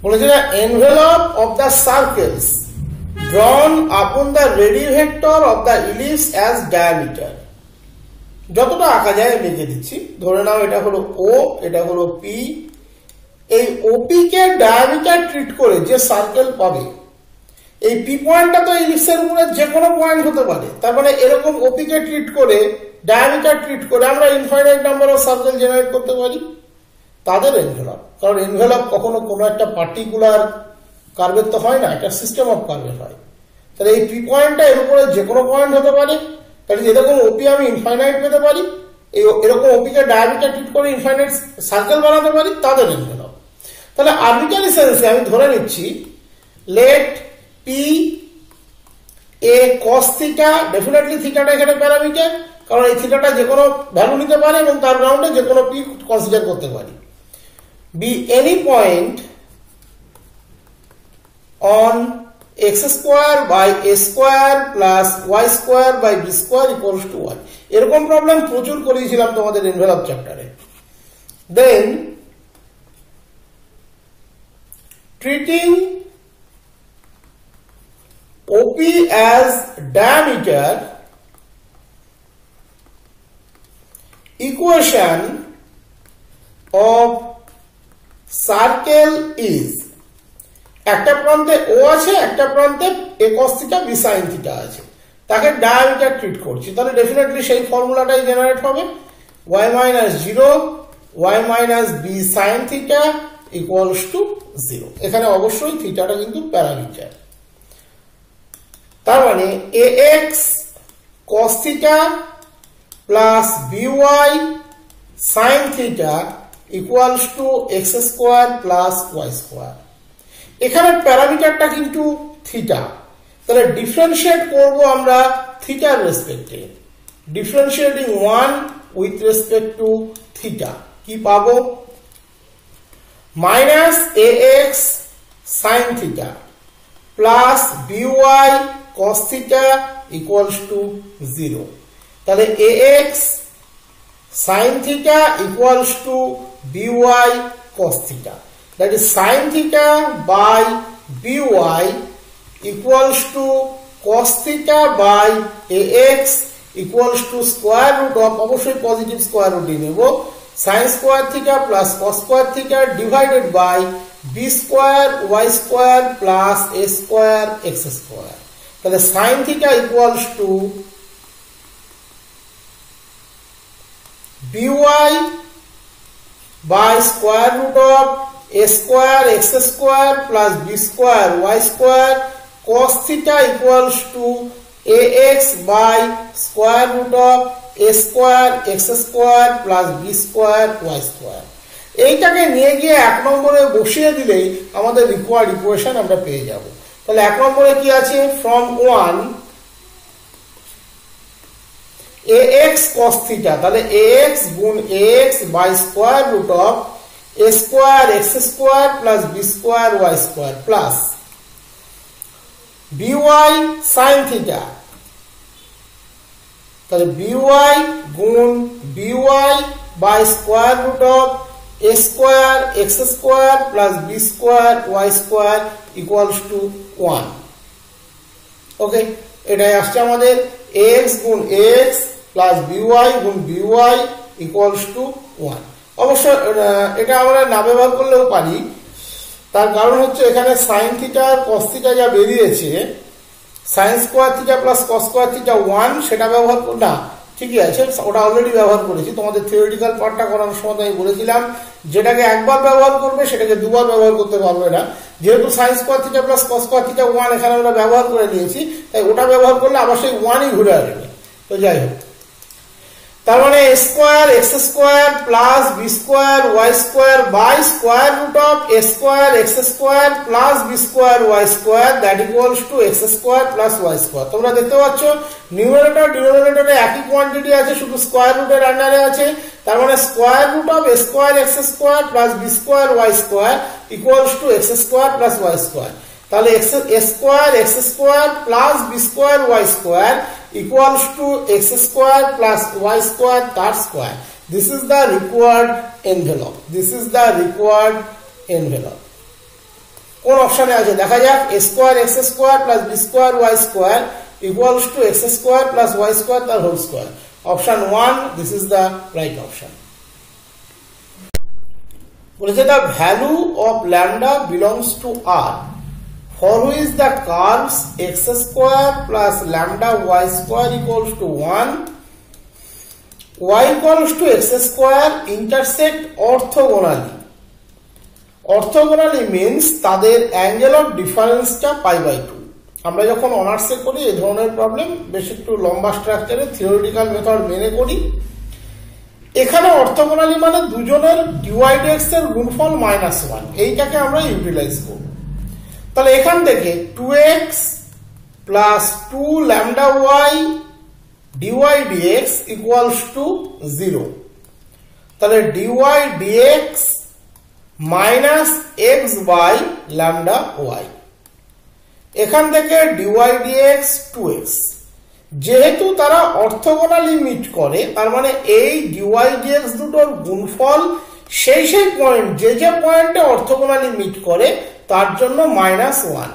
বলেছে যে envelope of the circles drawn upon the ready vector of the ellipse as diameter। যতটা আঁকা যায় আমি লিখে দিচ্ছি। ধরে নাও এটা হলো ও, এটা হলো পি। এই ওপি কে ডায়ামিটার ট্রিট করে যে সার্কেল পাবে, এই পি পয়েন্টটা তো ইলিপসের উপরে যে কোনো পয়েন্ট হতে পারে, তার মানে এরকম ওপি কে ট্রিট করে ডায়ামিটার ট্রিট করে আমরা infinite number of circle generate করতে পারি, তাদের এনভেলপ। কারণ এনভেলপ কখনো কোনো একটা পার্টিকুলার কার্ভের তো হয় না, একটা সিস্টেম অফ কার্ভের হয়। তাহলে এই পি পয়েন্টটা এর উপরে যে কোনো পয়েন্ট হতে পারে, তাহলে এরকম ওপি আমি ইনফাইনাইট পেতে পারি, এরকম ওপি কে ডায়ামিটার ট্রিট করে ইনফাইনাইট সার্কেল বানাতে পারি, তাদের এনভেলপ। তাহলে আরবিট্রারি সেন্সে আমি ধরে নিচ্ছি let P A cos theta, definitely থিটাটা এখানে প্যারামিটার, কারণ এই থিটাটা যে কোনো ভ্যালু নিতে পারে এবং তার গ্রাউন্ডে যে কোনো পি কনসিডার করতে পারি। Be any point on x square by a square plus y square by b square equals to 1। এরকম প্রবলেম প্রচুর করিয়েছিলাম তোমাদের এনভেলপ চ্যাপ্টারে। দেন treating OP as diameter, equation of circle is, একটা প্রান্তে ও আছে, একটা প্রান্তে a cos theta b sin theta আছে, তাকে ডায়ামিটার ট্রিট করছি, তাহলে ডেফিনেটলি সেই ফর্মুলাটাই জেনারেট হবে y minus 0 y minus b sin theta equals to 0। এখানে অবশ্যই থিটাটা কিন্তু প্যারামিটার। তার মানে ax cos theta plus by sin theta equals to x square plus y square। এখানে প্যারামিটারটা কিন্তু থিটা, তাহলে ডিফারেন্সিয়েট করব আমরা থিটার রেসপেক্টে, differentiating 1 with respect to theta, কি পাবো? Minus ax sin theta plus by cos theta equals to 0। তাহলে ax sin theta equals to by cos theta, that is sin theta by by equals to cos theta by ax equals to square root of, অবশ্যই positive square root নেব, sin square theta plus cos square theta divided by b square y square plus a square x square। তাহলে sin theta equals to by by square root of a square x square plus b square y square cos theta equals to ax by square root of a square x square plus b square y square। এইটাকে নিয়ে গিয়ে এক নম্বরে বসিয়ে দিলেই আমাদের required equation আমরা পেয়ে যাব। তাহলে এক নম্বরে কি আছে? ফ্রম 1 ax cos theta, তাহলে ax গুণ ax by square root of a square x square plus b square y square plus by sin theta, তাহলে by গুণ by by square root of a square x square plus b square y square equals to 1। Okay, এটাই আসছে আমাদের ax গুণ ax plus by গুণ by equals to 1। অবশ্য এটা আমরা না ব্যবহার করলেও পারি, তার কারণ হচ্ছে এখানে sin থিটা আর cos থিটা যা বেরিয়েছে, sin square theta plus cos square theta 1, সেটা ব্যবহার না, ঠিকই আছে, ওটা অলরেডি ব্যবহার করেছি। তোমাদের থিওরিটিক্যাল পার্টটা করানোর সময় আমি বলেছিলাম যেটাকে একবার ব্যবহার করবে সেটাকে দুবার ব্যবহার করতে পারবে না। যেহেতু sin square theta plus cos square theta 1 এখানে আমরা ব্যবহার করে নিয়েছি, তাই ওটা ব্যবহার করলে আবার সেই 1ই ঘুরে আসবে। তো যাই হোক, তার মানে a square x square plus b square y square by square root of a square x square plus b square y square that equals to x square plus y square. তোমরা দেখতে পাচ্ছ নিউমারেটর ডিনোমিনেটরে একই quantity আছে, শুধু square রুটের আন্ডারে আছে। তার মানে square root of a square x square plus b square y square equals to x square plus y square. তাহলে a square x square plus b square y square equals to x square plus y square that square. This is the required envelope. This is the required envelope. কোন অপশনে আছে দেখা যাক। a square x square plus b square y square equals to x square plus y square তার whole square. Option 1, this is the right option. বলেছে the value of lambda belongs to R for which the curves x square plus lambda y square equals to 1, y equals to x square intersect orthogonally. Orthogonally means তাদের angle of ডিফারেন্সটা π/2। আমরা যখন অনার্সে করি এই ধরনের problem বেশ একটু লম্বা স্ট্রাকচারে থিওরিটিক্যাল মেথড মেনে করি। এখানে অর্থোগোনালি মানে দুজনের dydx এর গুণফল -1, এইটাকে আমরা ইউটিলাইজ করব। তাহলে এখান থেকে 2x plus 2 lambda y dy dx equals to 0। তাহলে dy dx minus x by lambda y, এখান থেকে dy dx 2x। যেহেতু তারা অর্থোগোনালি মিট করে তার মানে এই dy dx দুটোর গুণফল সেই পয়েন্ট যে পয়েন্টে অর্থোগোনালি মিট করে তার জন্য -1।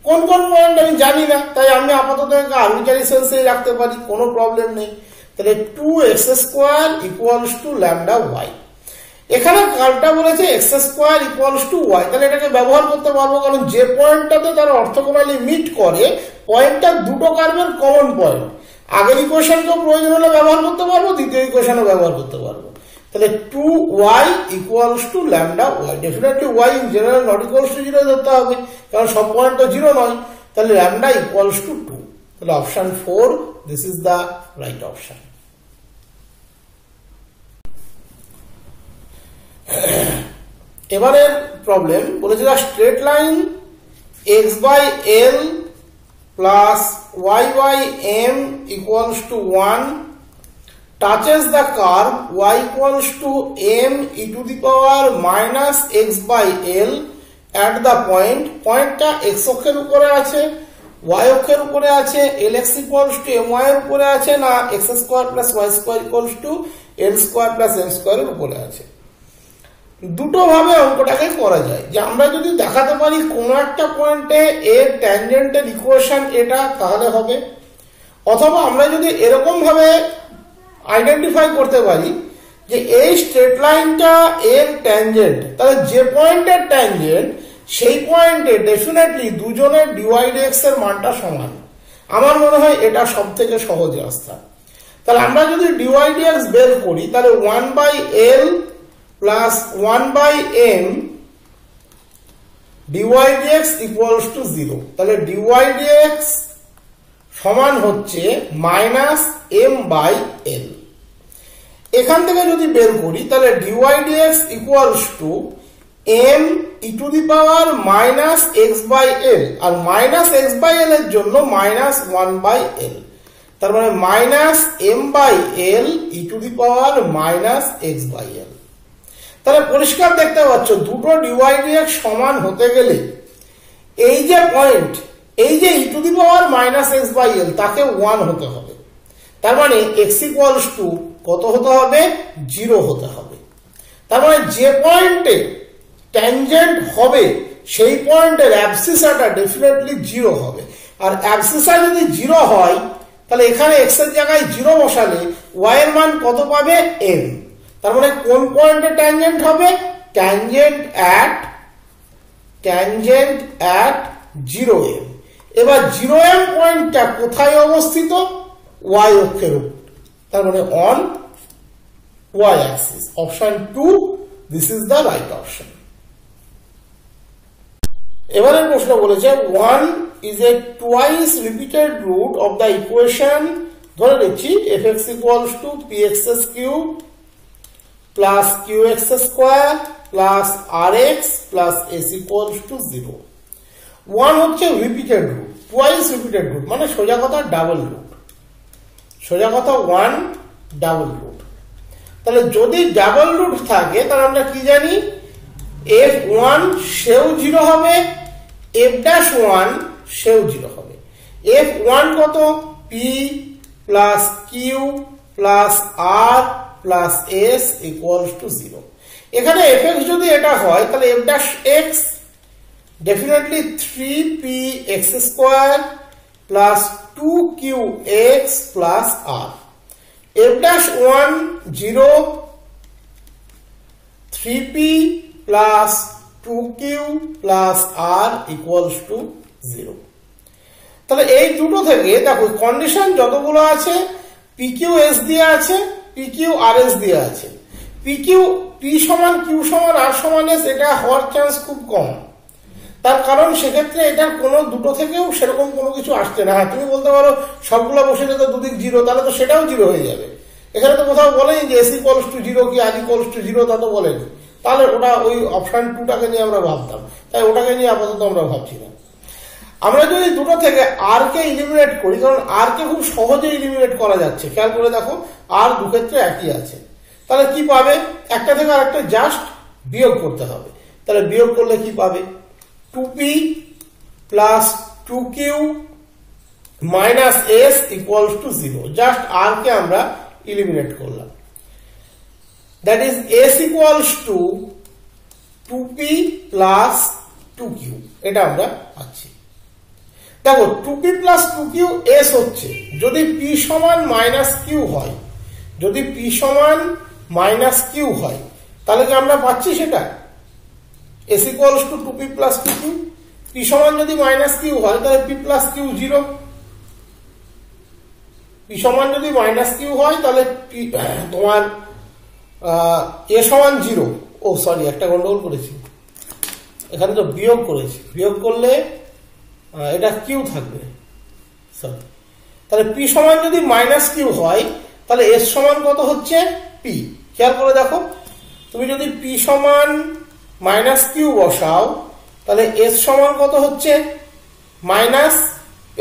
কোন কোন পয়েন্ট আমি জানি না, তাই আমি আপাতত আরবিট্রারি সেন্সে রাখতে পারি, কোনো প্রবলেম নেই। তাহলে 2x square equals to lambda y। এখানে কার্ভটা বলেছে x square equals to y, তাহলে এটাকে ব্যবহার করতে পারবো, কারণ যে পয়েন্টটাতে তারা অর্থোগোনালি মিট করে পয়েন্টটা দুটো কার্ভের কমন পয়েন্ট। আগের ইকুয়েশনকেও প্রয়োজন হলে ব্যবহার করতে পারবো, দ্বিতীয় ইকুয়েশনও ব্যবহার করতে পারবো। তাহলে 2y equals to lambda y, definitely y in general not equals to 0 ধরতে হবে, কারণ সব পয়েন্ট তো 0 নয়। তাহলে lambda equals to 2। তাহলে option 4, this is the right option. এবারের প্রবলেম বলেছে straight line x by l plus y by m equals to 1 touches the curve y equals to m e to the power minus x by l at the point, পয়েন্টটা x অক্ষের উপরে আছে, y অক্ষের উপরে আছে, lx equals to my এর উপরে আছে না x square plus y square equals to l square plus m square এর উপরে আছে। দুটো ভাবে অঙ্কটাকে করা যায়, যে আমরা যদি দেখাতে পারি কোন একটা পয়েন্টে এর ট্যানজেন্টের ইকুয়েশন এটা, তাহলে হবে। অথবা আমরা যদি এরকম ভাবে আইডেন্টিফাই করতে পারি যে এই স্ট্রেট লাইনটা এর ট্যানজেন্ট, তাহলে যে পয়েন্টের ট্যানজেন্ট সেই পয়েন্টে ডেফিনেটলি দুজনের dy dx এর মানটা সমান। আমার মনে হয় এটা সব থেকে সহজ রাস্তা। তাহলে আমরা যদি dy dx বের করি তাহলে 1/l plus 1/m dy dx equals to 0। তাহলে dy dx সমান হচ্ছে -m/l। এখান থেকে যদি বের করি তাহলে dy dx equals to m e to the power minus x by l, R minus x by l এর জন্য -1/l, তার মানে -m/l e to the power minus x by l। তাহলে পরিষ্কার দেখতে পাচ্ছ দুটো dy dx সমান হতে গেলে এই যে পয়েন্ট, এই যে e to the power minus x by l তাকে 1 হতে হবে। তার মানে x equals to কত হতে হবে? 0 হতে হবে। তার মানে যে পয়েন্টে ট্যানজেন্ট হবে সেই পয়েন্টের অ্যাবসিসাটা ডেফিনেটলি 0 হবে। আর অ্যাবসিসা যদি 0 হয় তাহলে এখানে x এর জায়গায় 0 বসালে y এর মান কত পাবে? m। তার মানে কোন পয়েন্টে ট্যানজেন্ট হবে? Tangent at 0m। এবার 0m পয়েন্টটা কোথায় অবস্থিত? y অক্ষের উপর, তার মানে on y axis। Option 2, this is the right option। এবারে প্রশ্ন বলেছে 1 is a twice repeated root of the equation, ধরে নিচ্ছি fx equals to px cube plus qx square plus rx plus s equals to 0। 1 হচ্ছে repeated root, twice repeated root মানে সোজা কথা double root, সোজা কথা 1 ডাবল রুট। তাহলে যদি ডাবল রুট থাকে তাহলে আমরা কি জানি? f1 সেও 0 হবে, f'1 সেও 0 হবে। f1 কত? p plus q plus r plus s equals to 0। এখানে fx যদি এটা হয় তাহলে f' definitely 3px square plus 2qx plus r. f dash 1 0, 3p plus 2q plus r equals to 0. তাহলে এই দুটো থেকে দেখো কন্ডিশন যতগুলো আছে pqs দিয়ে আছে, pqrs দিয়ে আছে। p সমান q সমান r সমান s এটা হওয়ার চান্স খুব কম, তার কারণ সেক্ষেত্রে এটার কোনো দুটো থেকেও সেরকম কোনো কিছু আসছে না। হ্যাঁ, তুমি বলতে পারো সবগুলো বসে যেত দুদিক 0, তাহলে তো সেটাও 0 হয়ে যাবে। এখানে তো কোথাও বলেনি যে s equals to 0 কি r equals to 0, তা তো বলেনি। তাহলে ওটা ওই অপশন 2টাকে নিয়ে আমরা ভাবতাম, তাই ওটাকে নিয়ে আপাতত আমরা ভাবছি না। আমরা যদি দুটো থেকে আর কে ইলিমিনেট করি, কারণ আর কে খুব সহজে ইলিমিনেট করা যাচ্ছে, খেয়াল করে দেখো আর দু ক্ষেত্রে একই আছে, তাহলে কি পাবে? একটা থেকে আরেকটা জাস্ট বিয়োগ করতে হবে। তাহলে বিয়োগ করলে কি পাবে? 2p plus 2q minus s equals to 0। Just R কে আমরা ইলিমিনেট করলাম। That is s equals to 2p plus 2q, এটা আমরা পাচ্ছি। দেখো 2p প্লাস 2q s হচ্ছে যদি p সমান মাইনাস q হয়, যদি p সমান মাইনাস q হয় তাহলে কি আমরা পাচ্ছি সেটা s equals to 2p plus 2q। p সমান যদি মাইনাস q হয় তাহলে p plus q 0, p সমান যদি মাইনাস q হয় তাহলে তোমার a সমান 0। ও সরি, একটা গন্ডগোল করেছি, এখানে তো বিয়োগ করেছি, বিয়োগ করলে এটা q থাকবে, সরি। তাহলে p সমান যদি মাইনাস q হয় তাহলে s সমান কত হচ্ছে? p। খেয়াল করে দেখো, তুমি যদি p সমান মাইনাস কিউ বসাও তাহলে s সমান কত হচ্ছে? মাইনাস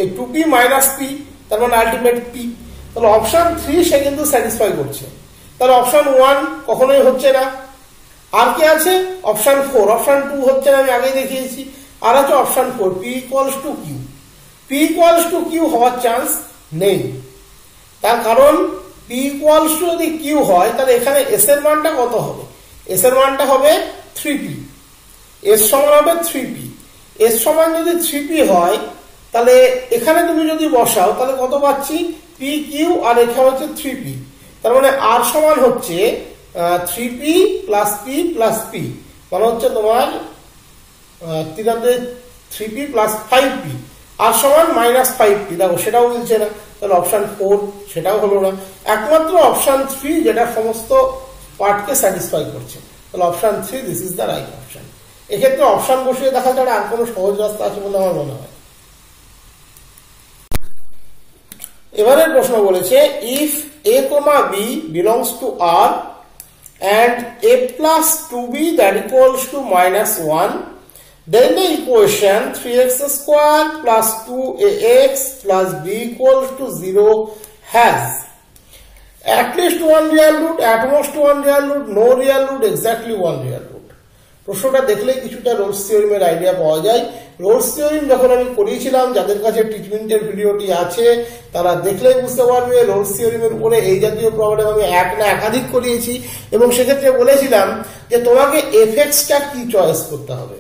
এই 2p মাইনাস p, তার মানে আলটিমেট p। তাহলে অপশন 3 সে কিন্তু স্যাটিসফাই করছে। তাহলে অপশন 1 কখনোই হচ্ছে না। আর কি আছে? অপশন 4। অপশন 2 হচ্ছে না, আমি আগেই দেখিয়েছি। আর আছে option 4, p equals to q। p equals to q হওয়ার চান্স নেই, তার কারণ p ইকুয়ালস টু যদি q হয় তাহলে এখানে s এর মানটা কত হবে? s এর মানটা হবে 3p, s সমান হবে 3p। s সমান যদি 3p হয় তাহলে এখানে তুমি যদি বসাও তাহলে কত পাচ্ছি? pq, আর এখানে হচ্ছে 3p। তার মানে r সমান হচ্ছে 3p plus p plus p, মানে হচ্ছে তোমার 3p প্লাস 5p, আর সমান মাইনাস 5p। দেখো সেটাও মিলছে না, তাহলে অপশন 4 সেটাও হলো না। একমাত্র অপশন 3 যেটা সমস্ত পার্টকে স্যাটিসফাই করছে, তাহলে option 3 this is the right option. এক্ষেত্রে অপশন বসিয়ে দেখা ছাড়া আর কোনো সহজ রাস্তা আছে বলে আমার মনে হয়। এবারের প্রশ্ন বলেছে if a, b belongs to R and a plus 2b that equals to minus 1, then the equation 3x square plus 2ax plus b equals to 0 has at least one real root, at most one real root, no real root, exactly one real root। প্রশ্নটা দেখলে কিছুটা Rolle's থিওরিমের idea পাওয়া যায়। Rolle's theorem যখন আমি করিয়েছিলাম, যাদের কাছে ট্রিটমেন্টের ভিডিওটি আছে তারা দেখলেই বুঝতে পারবে রোলস থিওরিমের উপরে এই জাতীয় প্রবলেম আমি এক না একাধিক করিয়েছি, এবং সেক্ষেত্রে বলেছিলাম যে তোমাকে এফএক্সটা কি চয়েস করতে হবে।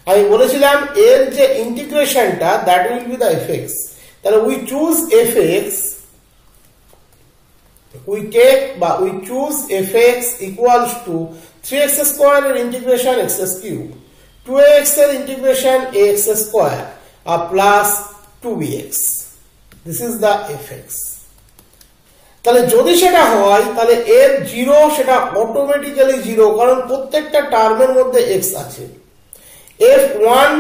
আমি বলেছিলাম এর যে ইন্টিগ্রেশনটা that will be the f x. তাহলে we choose f x, we take বা we choose fx equals to 3x square এর ইন্টিগ্রেশন x cube, 2ax এর ইন্টিগ্রেশন ax square আর plus 2bx। This is the fx। তাহলে যদি সেটা হয় তাহলে এর 0 সেটা অটোমেটিক্যালি 0, কারণ প্রত্যেকটা টার্মের মধ্যে x আছে। f1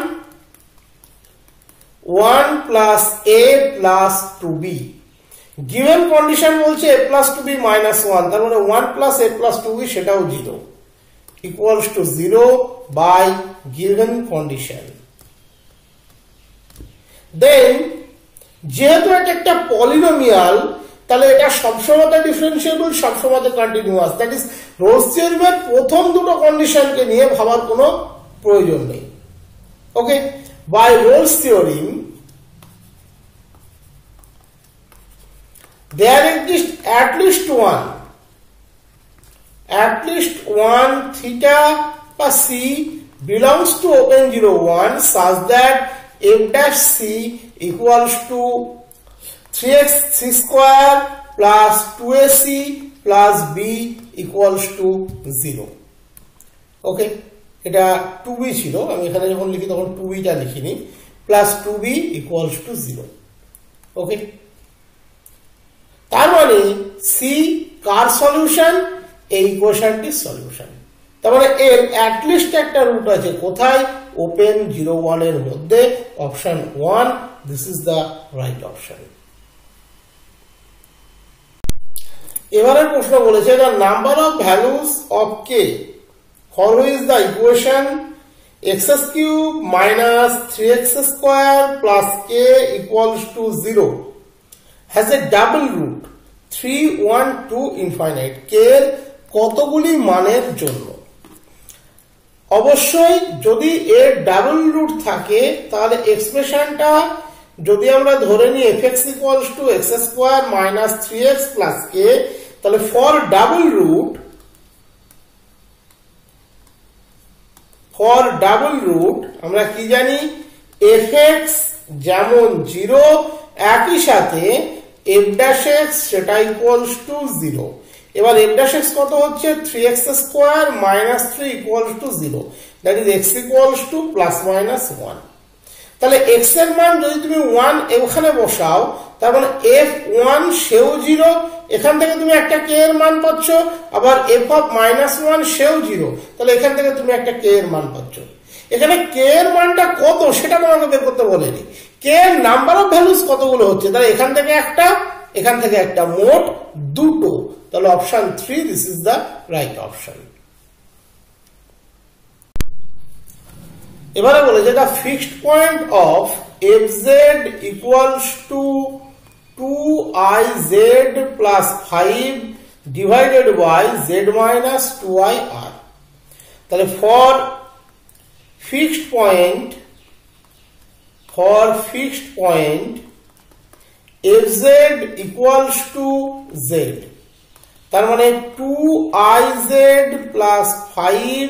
1 plus a plus 2b, given condition বলছে a প্লাস 2b মাইনাস 1, তার মানে 1 প্লাস a প্লাস 2b সেটাও 0 equals to 0 by given condition. Then যেহেতু এটা একটা পলিনোমিয়াল তাহলে এটা সবসময় ডিফারেন্সিয়েবল, সবসময় কন্টিনিউয়াস। দ্যাট ইজ রোলস থিওরিমের প্রথম দুটো কন্ডিশনকে নিয়ে ভাবার কোনো প্রয়োজন নেই। Okay, by Rolle's theorem there exists at least one theta বা c belongs to open 0 1 such that f dash c equals to 3x c square plus 2ac plus b equals to 0. ওকে, এটা 2b ছিল, আমি এখানে যখন লিখি তখন 2b টা লিখিনি, প্লাস 2b equals to 0. ওকে, তার মানে সি কার সলিউশন? এই ইকুয়েশনটির সলিউশন। তার মানে এর অ্যাটলিস্ট একটা রুট আছে কোথায়? ওপেন 0 1 এর মধ্যে, option 1, this is the right option. এবারে প্রশ্ন বলেছে the number of values of k follow is the equation x cube minus 3x square plus k equals to 0 has a double root 3 1 2 infinite. K এর কতগুলি মানের জন্য? অবশ্যই যদি এর ডাবল রুট থাকে তাহলে এক্সপ্রেশনটা যদি আমরা ধরে নিই fx equals to x square minus 3x plus k, তাহলে ফর ডাবল রুট আমরা কি জানি? fx যেমন 0 একই সাথে f dash x সেটা ইকুয়ালস টু 0। এবার f dash x কত হচ্ছে? 3x square minus 3 equals to 0, that is x equals to plus minus 1। তাহলে x এর মান যদি তুমি 1 এখানে বসাও, তার মানে f1 সেও 0, এখান থেকে তুমি একটা k এর মান পাচ্ছ, আবার f অফ মাইনাস 1 সেও 0, তাহলে এখান থেকে তুমি একটা k এর মান পাচ্ছ। এখানে k এর মানটা কত সেটা তোমাকে বের করতে বলেনি, k এর নাম্বার অফ ভ্যালুস কতগুলো হচ্ছে, তাহলে এখান থেকে একটা, এখান থেকে একটা, মোট দুটো, তাহলে option 3 this is the right option. এবারে বলে যেটা fixed point of fz equals to 2iz প্লাস 5 divided by z minus 2ir। তাহলে for fixed point fz equals to z, তার মানে 2iz প্লাস 5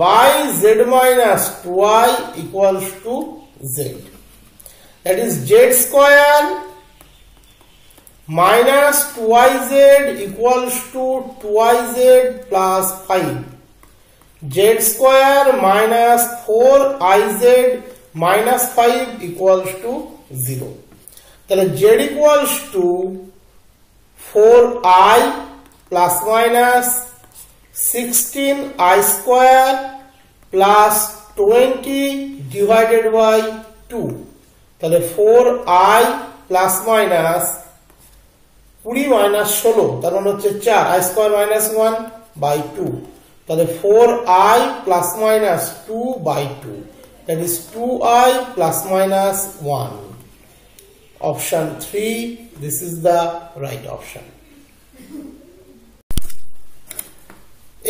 by z minus 2i equals to z, that is z square minus 2iz equals to 2iz plus 5, z square minus 4iz minus 5 equals to 0, তাহলে z equals to 4i plus minus 16i square plus 20 divided by 2, তাহলে 4i plus minus 20 minus 16, তার মানে হচ্ছে 4, i square minus 1 by 2, তাহলে 4i plus minus 2 by 2, that is 2i plus minus 1, option 3, this is the right option.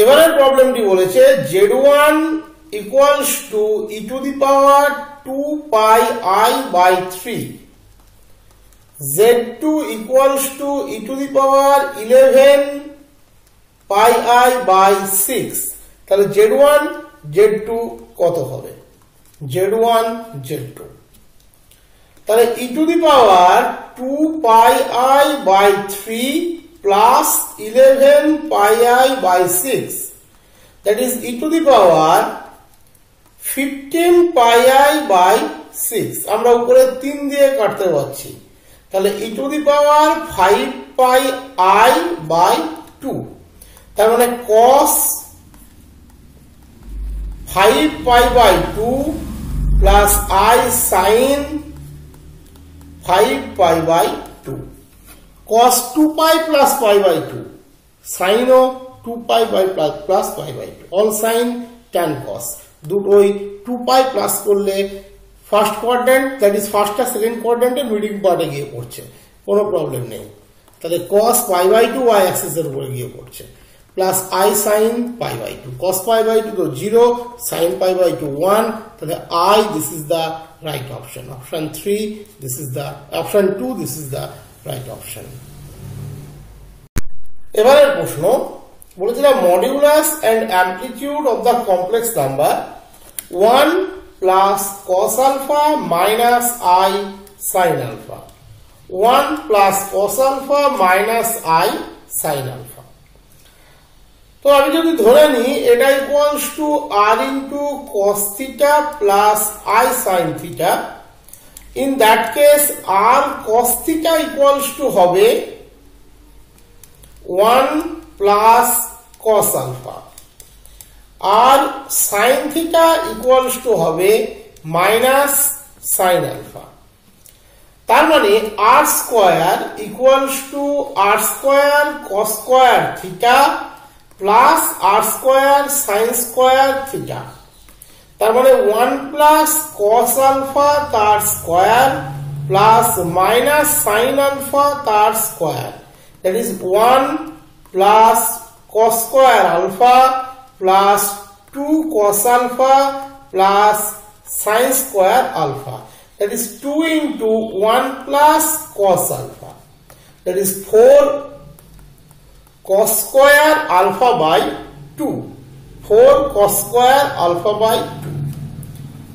এবারের প্রবলেমটি বলেছে z1 equals to e to the power 2 pi i by 3, z2 equals to e to the power 11 pi i by 6, তাহলে z1 z2 কত হবে? z1 z2, তাহলে e to the power 2 pi i by 3 plus 11 pi i by 6, that is e to the power 15 pi i by 6, আমরা উপরে 3 দিয়ে কাটতে পারছি, তাহলে e to the power 5 pi i by 2, তার মানে cos 5 pi by 2 plus I sin 5 pi by 2, cos 2 pi plus pi by 2, sin of 2 pi by plus pi by 2, all sin tan cos, দুটোই 2 pi plus করলে first quadrant, that is first আর second কোয়াড্র্যান্টের middle পার্টে গিয়ে পড়ছে, কোনো problem নেই। তাহলে cos pi by 2 y Axis এর উপরে গিয়ে পড়ছে, plus I sin pi by 2, cos pi by 2 তো 0, sin pi by 2 1, তাহলে I, this is the right option, option 3, this is the option 2, this is the right option. এবারের প্রশ্ন বলেছিলাম modulus and amplitude of the complex number 1 plus cos alpha minus I sin alpha, 1 plus cos alpha minus I sin alpha। তো আমি যদি ধরে নিই এটা equals to r into cos theta plus I sin theta, in that case r cos theta equals to হবে 1 plus cos alpha, R sin theta equals to হবে minus sin alpha। তার মানে r square equals to r square cos square theta plus r square sin square theta। তার মানে 1 plus cos alpha তার square plus minus sin alpha তার square, that is 1 plus cos square alpha plus 2 cos alpha plus sin square alpha, that is 2 into 1 plus cos alpha, that is 4 cos square alpha by 2, 4 cos square alpha by 2।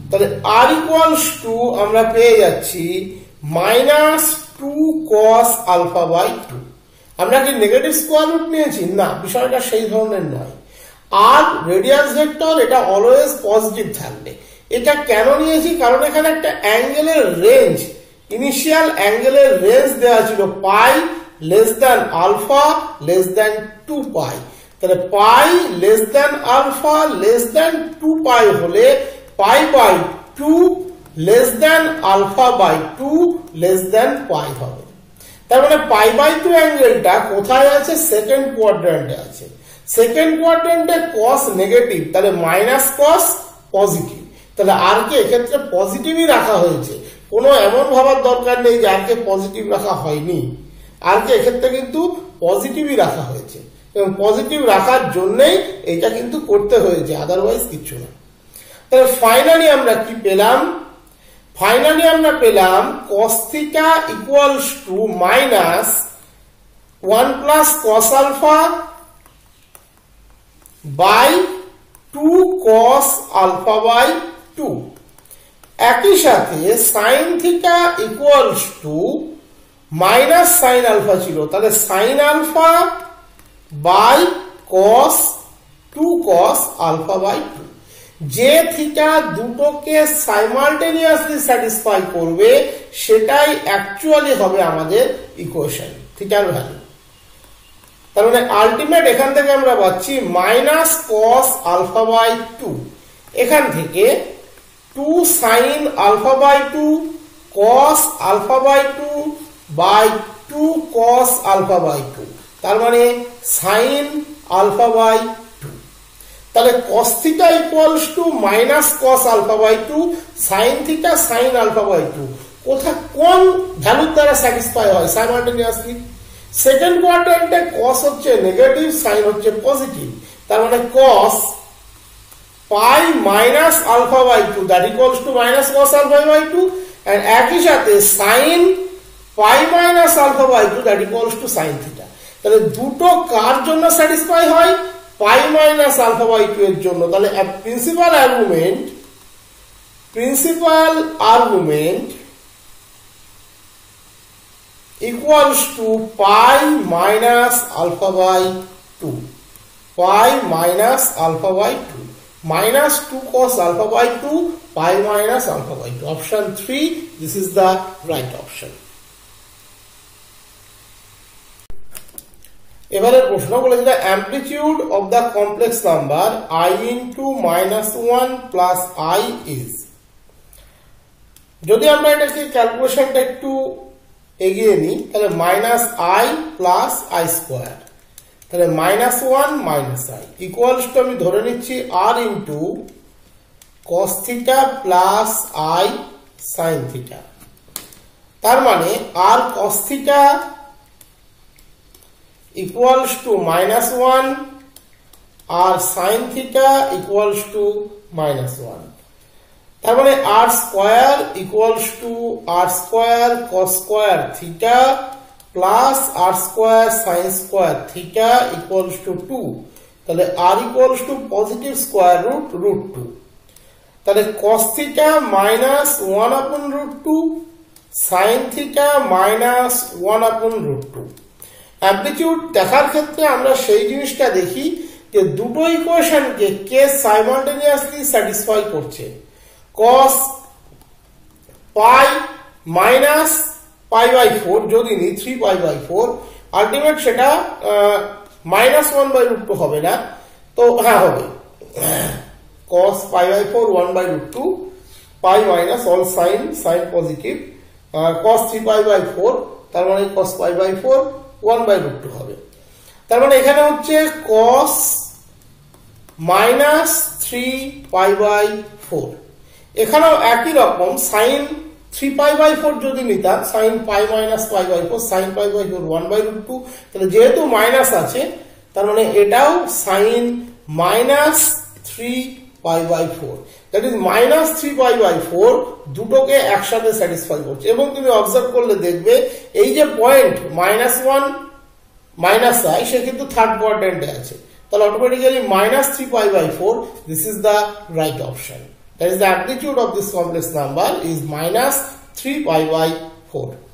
তাহলে r equals to আমরা পেয়ে যাচ্ছি minus 2 cos alpha by 2। আমরা কি negative square root নিয়েছি? না, বিষয়টা সেই ধরনের নয়। আর রেডিয়াস ভেক্টর এটা অলওয়েজ পজিটিভ থাকবে। এটা কেন নিয়েছি? কারণ এখানে একটা অ্যাঙ্গেলের রেঞ্জ, ইনিশিয়াল অ্যাঙ্গেলের রেঞ্জ দেওয়া ছিল pi less than alpha less than 2 pi. তাহলে pi less than alpha less than 2 pi হলে pi by 2 less than alpha by 2 less than pi হবে। তার মানে পাই বাই 2 অ্যাঙ্গেলটা কোথায় আছে? সেকেন্ড কোয়াড্র্যান্টে আছে। সেকেন্ড কোয়াড্র্যান্টে cos নেগেটিভ, তাহলে মাইনাস cos পজিটিভ, তাহলে আর কে এক্ষেত্রে পজিটিভই রাখা হয়েছে। কোনো এমন ভাবার দরকার নেই যে আর কে পজিটিভ রাখা হয়নি, আর কে এক্ষেত্রে কিন্তু পজিটিভই রাখা হয়েছে, এবং পজিটিভ রাখার জন্যই এটা কিন্তু করতে হয়েছে, আদারওয়াইজ কিছু না। তাহলে ফাইনালি আমরা কি পেলাম? ফাইনালি আমরা পেলাম cos theta equals to minus 1 plus cos alpha by 2 cos alpha by 2। একই সাথে sin theta equals to minus sin alpha ছিল, তাহলে sin alpha by cos 2 cos alpha by 2। যে থিটা দুটোকে সাইমালটেনিয়াসলি স্যাটিসফাই করবে সেটাই অ্যাকচুয়ালি হবে আমাদের ইকুয়েশন, থিটার ভ্যালু। তার মানে আলটিমেট এখান থেকে আমরা পাচ্ছি মাইনাস cos alpha by 2, এখান থেকে 2 sin alpha by 2 cos alpha by 2 by 2 cos alpha by 2, তার মানে sin alpha by 2। তাহলে cos theta equals to minus cos alpha by 2 sin theta sin alpha by 2 কোন ভ্যালুর দ্বারা স্যাটিসফাই হয়? Simultaneously. Second কোয়াড্র্যান্টে cos হচ্ছে নেগেটিভ, sin হচ্ছে positive, তার মানে cos pi minus alpha by 2 that equals to minus cos alpha by 2, and একই সাথে sin pi minus alpha by 2 that equals to sin theta। তাহলে দুটো কার জন্য স্যাটিসফাই হয়? pi minus alpha by 2 এর জন্য। তাহলে principal argument equals to pi minus alpha by 2, pi minus alpha by 2, minus 2 cos alpha by 2, pi minus alpha by 2। Option 3, this is the right option। এবারে প্রশ্ন বলেছে the amplitude of the complex number I into minus 1 plus I is। যদি আমরা এটাকে ক্যালকুলেশনটা একটু এগিয়ে নিই তাহলে minus i plus i square, তাহলে minus 1 minus i equals to আমি ধরে নিচ্ছি r into cos theta plus i sine theta. তার মানে r cos theta equals to minus 1 r sin theta equals to minus 1। তার মানে r square equals to r square cos square theta plus r square sin square theta equals to 2। তাহলে r equals to positive square root 2। তাহলে cos theta minus 1 upon root 2 sin theta minus 1 upon root 2 amplitude দেখার ক্ষেত্রে আমরা সেই জিনিসটা দেখি যে দুটো ইকুয়েশনকে কে সাইমালটেনিয়াসলি স্যাটিসফাই করছে cos pi minus pi by 4 যদি নি 3 pi by 4 আলটিমেট সেটা minus 1 by root 2 হবে না তো হ্যাঁ হবে cos pi by 4 1 by root 2 pi minus all sin positive cos 3 pi by 4 তার মানে cos pi by 4 1 by root 2 হবে তার মানে এখানে হচ্ছে cos minus 3 pi by 4 এখানেও একই রকম sin 3 pi by 4 যদি নিতাম sin pi minus pi by 4 sin pi by 4 1 by root 2 তাহলে যেহেতু মাইনাস আছে তার মানে এটাও sin minus 3 pi by 4 that is minus 3 pi by 4 দুটোকে একসাথে স্যাটিসফাই করছে এবং তুমি অবজার্ভ করলে দেখবে এই যে পয়েন্ট -1 মাইনাস i সে কিন্তু থার্ড কোয়াড্রেন্টে আছে তাহলে automatically minus 3 pi by 4 this is the right option that is the amplitude of this complex number is minus 3 pi by 4